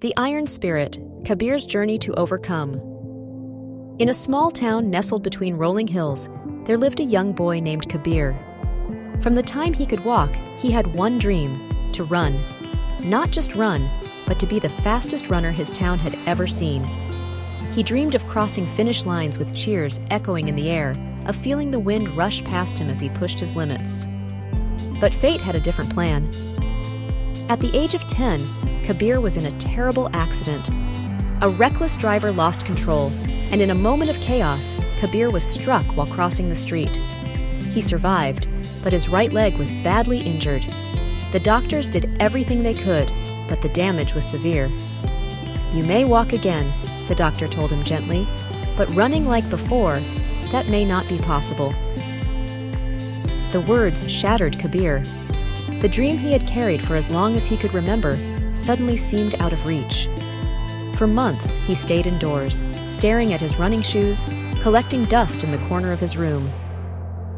The Iron Spirit, Kabir's Journey to Overcome. In a small town nestled between rolling hills, there lived a young boy named Kabir. From the time he could walk, he had one dream: to run. Not just run, but to be the fastest runner his town had ever seen. He dreamed of crossing finish lines with cheers echoing in the air, of feeling the wind rush past him as he pushed his limits. But fate had a different plan. At the age of 10, Kabir was in a terrible accident. A reckless driver lost control, and in a moment of chaos, Kabir was struck while crossing the street. He survived, but his right leg was badly injured. The doctors did everything they could, but the damage was severe. "You may walk again," the doctor told him gently, "but running like before, that may not be possible." The words shattered Kabir. The dream he had carried for as long as he could remember suddenly seemed out of reach. For months, he stayed indoors, staring at his running shoes, collecting dust in the corner of his room.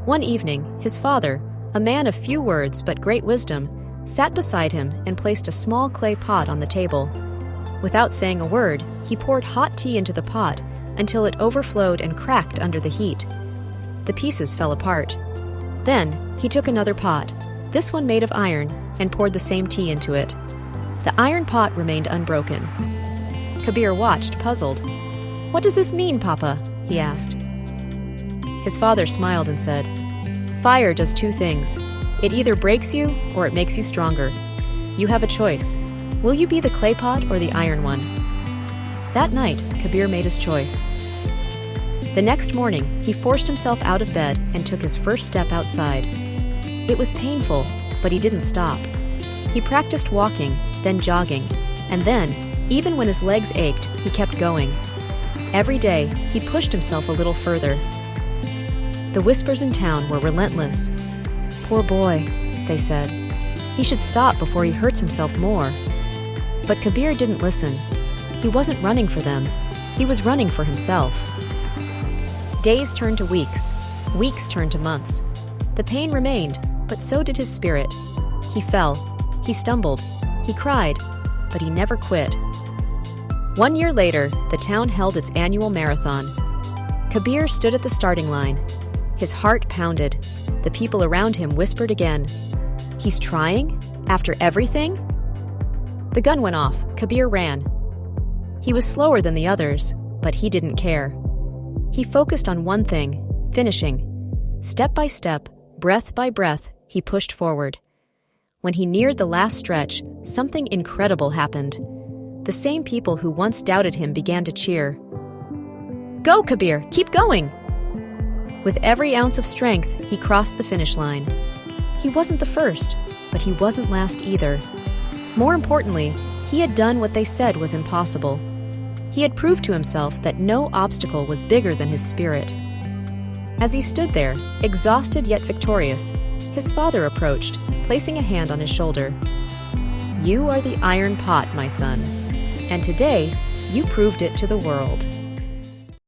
One evening, his father, a man of few words but great wisdom, sat beside him and placed a small clay pot on the table. Without saying a word, he poured hot tea into the pot until it overflowed and cracked under the heat. The pieces fell apart. Then, he took another pot, this one made of iron, and poured the same tea into it. The iron pot remained unbroken. Kabir watched, puzzled. "What does this mean, Papa?" he asked. His father smiled and said, "Fire does two things. It either breaks you or it makes you stronger. You have a choice. Will you be the clay pot or the iron one?" That night, Kabir made his choice. The next morning, he forced himself out of bed and took his first step outside. It was painful, but he didn't stop. He practiced walking, then jogging, and then, even when his legs ached, he kept going. Every day, he pushed himself a little further. The whispers in town were relentless. "Poor boy," they said. "He should stop before he hurts himself more." But Kabir didn't listen. He wasn't running for them. He was running for himself. Days turned to weeks. Weeks turned to months. The pain remained, but so did his spirit. He fell. He stumbled. He cried. But he never quit. 1 year later, the town held its annual marathon. Kabir stood at the starting line. His heart pounded. The people around him whispered again, "He's trying? After everything?" The gun went off. Kabir ran. He was slower than the others, but he didn't care. He focused on one thing: finishing. Step by step, breath by breath, he pushed forward. When he neared the last stretch, something incredible happened. The same people who once doubted him began to cheer. "Go, Kabir! Keep going!" With every ounce of strength, he crossed the finish line. He wasn't the first, but he wasn't last either. More importantly, he had done what they said was impossible. He had proved to himself that no obstacle was bigger than his spirit. As he stood there, exhausted yet victorious, his father approached, placing a hand on his shoulder. "You are the iron pot, my son, and today you proved it to the world."